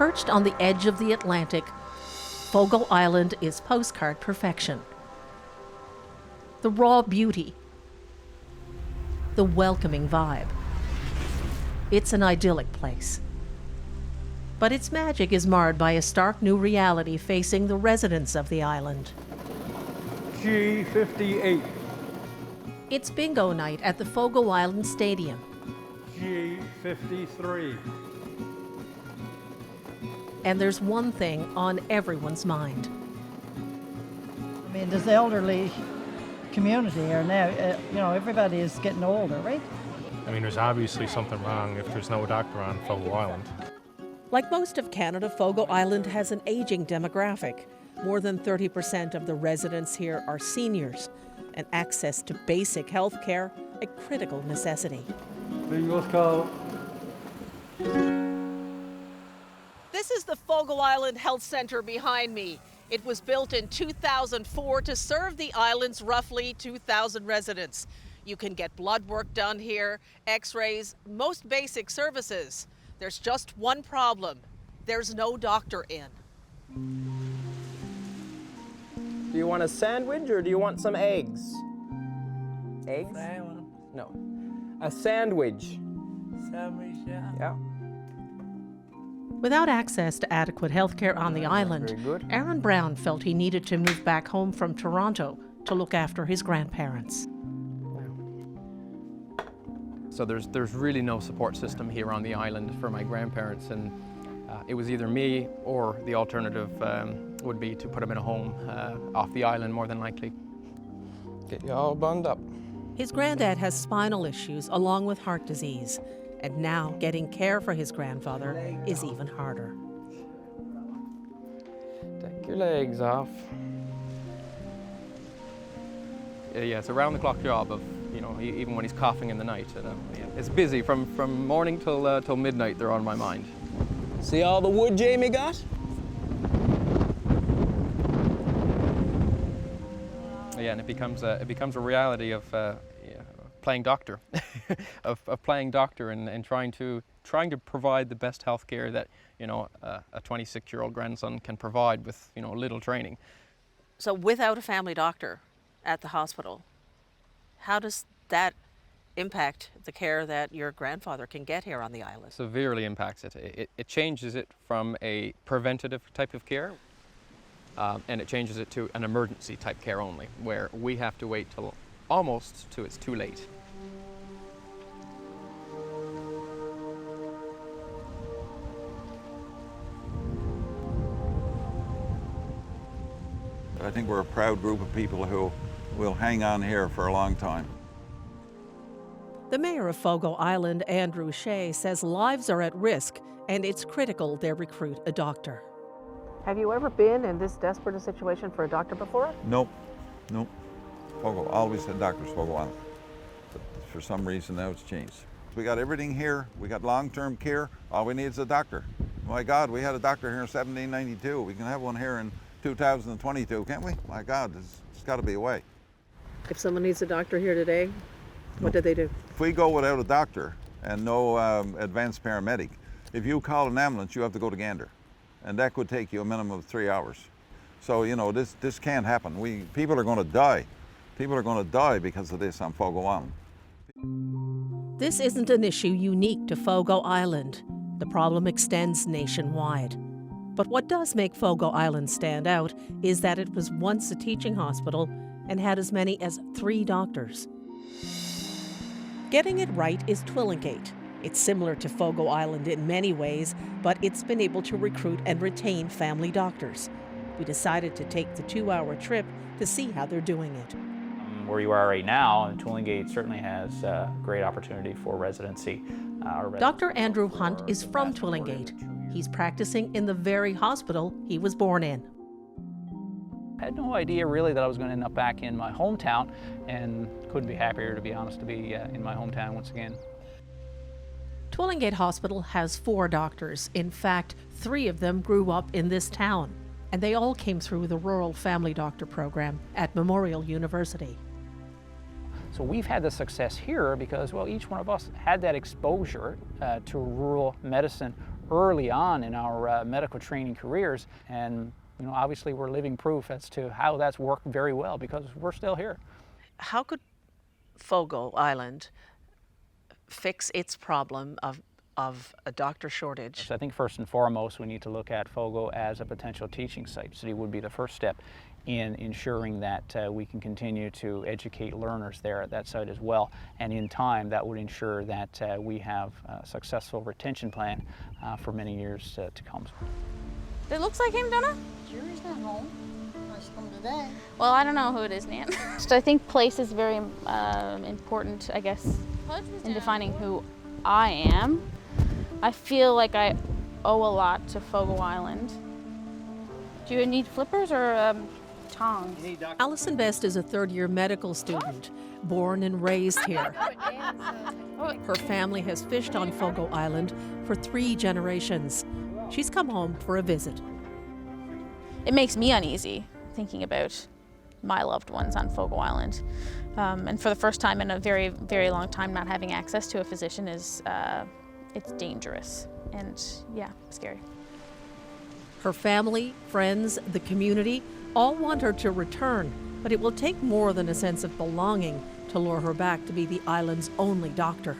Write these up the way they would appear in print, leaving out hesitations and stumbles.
Perched on the edge of the Atlantic, Fogo Island is postcard perfection. The raw beauty, the welcoming vibe. It's an idyllic place. But its magic is marred by a stark new reality facing the residents of the island. G58. It's bingo night at the Fogo Island Stadium. G53. And there's one thing on everyone's mind. I mean, there's the elderly community here now. Everybody is getting older, right? I mean, there's obviously something wrong if there's no doctor on Fogo Island. Like most of Canada, Fogo Island has an aging demographic. More than 30% of the residents here are seniors, and access to basic health care a critical necessity. Bingo's call. This is the Fogo Island Health Centre behind me. It was built in 2004 to serve the island's roughly 2,000 residents. You can get blood work done here, x-rays, most basic services. There's just one problem. There's no doctor in. Do you want a sandwich or do you want some eggs? Eggs? No. A sandwich. Sandwich, yeah. Yeah. Without access to adequate health care on the island, Aaron Brown felt he needed to move back home from Toronto to look after his grandparents. So there's really no support system here on the island for my grandparents, and it was either me or the alternative would be to put them in a home off the island, more than likely. Get you all bundled up. His granddad has spinal issues along with heart disease, and now getting care for his grandfather is even harder. Take your legs off. Yeah, it's a round-the-clock job of, even when he's coughing in the night. It's busy from morning till midnight. They're on my mind. See all the wood Jamie got? Yeah, and it becomes a reality of playing doctor, of playing doctor and trying to provide the best health care that a 26-year-old grandson can provide with little training. So without a family doctor at the hospital, how does that impact the care that your grandfather can get here on the island? Severely impacts it. It changes it from a preventative type of care, and it changes it to an emergency type care only, where we have to wait till it's too late. I think we're a proud group of people who will hang on here for a long time. The mayor of Fogo Island, Andrew Shea, says lives are at risk and it's critical they recruit a doctor. Have you ever been in this desperate a situation for a doctor before? Nope. Fogo always had doctors, Fogo Island. But for some reason now it's changed. We got everything here. We got long-term care. All we need is a doctor. My God, we had a doctor here in 1792. We can have one here in 2022, can't we? My God, there's got to be a way. If someone needs a doctor here today, what do they do? If we go without a doctor and no advanced paramedic, if you call an ambulance, you have to go to Gander. And that could take you a minimum of 3 hours. So, this can't happen. People are going to die. People are going to die because of this on Fogo Island. This isn't an issue unique to Fogo Island. The problem extends nationwide. But what does make Fogo Island stand out is that it was once a teaching hospital and had as many as 3 doctors. Getting it right is Twillingate. It's similar to Fogo Island in many ways, but it's been able to recruit and retain family doctors. We decided to take the 2-hour trip to see how they're doing it. Where you are right now, Twillingate certainly has a great opportunity for residency. Dr. Andrew Hunt is from Twillingate. He's practicing in the very hospital he was born in. I had no idea really that I was going to end up back in my hometown, and couldn't be happier, to be honest, to be in my hometown once again. Twillingate Hospital has 4 doctors. In fact, 3 of them grew up in this town, and they all came through the Rural Family Doctor program at Memorial University. So we've had the success here because, well, each one of us had that exposure to rural medicine early on in our medical training careers, and obviously we're living proof as to how that's worked very well because we're still here. How could Fogo Island fix its problem of a doctor shortage? So I think first and foremost we need to look at Fogo as a potential teaching site. So it would be the first step in ensuring that we can continue to educate learners there at that site as well. And in time that would ensure that we have a successful retention plan for many years to come. It looks like him, don't it? Jerry's not home. Nice to come today. Well, I don't know who it is, Nan. So I think place is very important, I guess, in defining who I am. I feel like I owe a lot to Fogo Island. Do you need flippers or tongs? Alison Best is a third-year medical student, born and raised here. Her family has fished on Fogo Island for 3 generations. She's come home for a visit. It makes me uneasy thinking about my loved ones on Fogo Island. And for the first time in a very, very long time, not having access to a physician is it's dangerous and, yeah, scary. Her family, friends, the community all want her to return, but it will take more than a sense of belonging to lure her back to be the island's only doctor.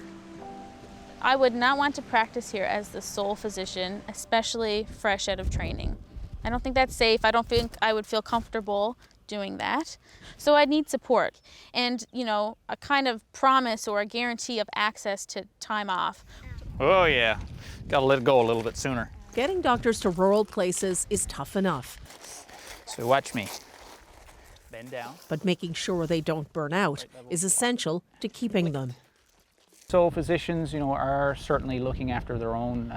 I would not want to practice here as the sole physician, especially fresh out of training. I don't think that's safe. I don't think I would feel comfortable doing that. So I need support and, a kind of promise or a guarantee of access to time off. Oh yeah, gotta let it go a little bit sooner. Getting doctors to rural places is tough enough, So watch me. Bend down. but making sure they don't burn out is essential to keeping them. So physicians, are certainly looking after their own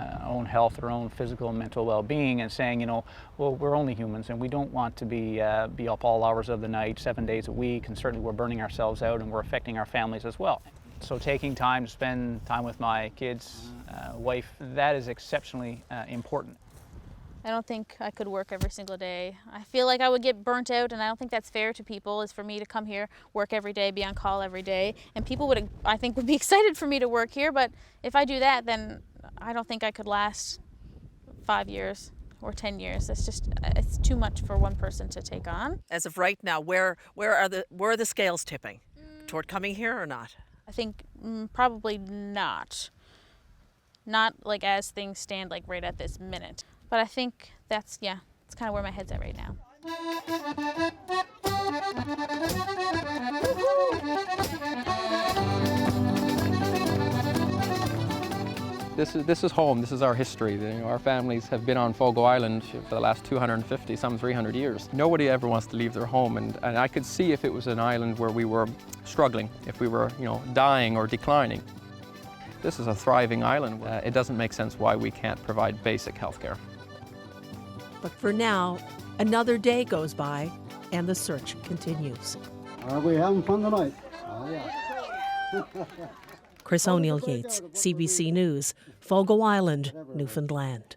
health, their own physical and mental well-being, and saying, well, we're only humans, and we don't want to be up all hours of the night, 7 days a week, and certainly we're burning ourselves out, and we're affecting our families as well. So taking time to spend time with my kids, wife, that is exceptionally important. I don't think I could work every single day. I feel like I would get burnt out, and I don't think that's fair to people, is for me to come here, work every day, be on call every day. And people would be excited for me to work here, but if I do that, then I don't think I could last 5 years or 10 years. It's too much for one person to take on. As of right now, where are the scales tipping? Toward coming here or not? I think probably not. Not like as things stand like right at this minute. But I think that's kind of where my head's at right now. This is home, this is our history. Our families have been on Fogo Island for the last 250, some 300 years. Nobody ever wants to leave their home, and I could see if it was an island where we were struggling, if we were dying or declining. This is a thriving island. It doesn't make sense why we can't provide basic health care. But for now, another day goes by and the search continues. Are we having fun tonight? Oh, yeah. Chris O'Neill Yates, CBC News, Fogo Island, Newfoundland.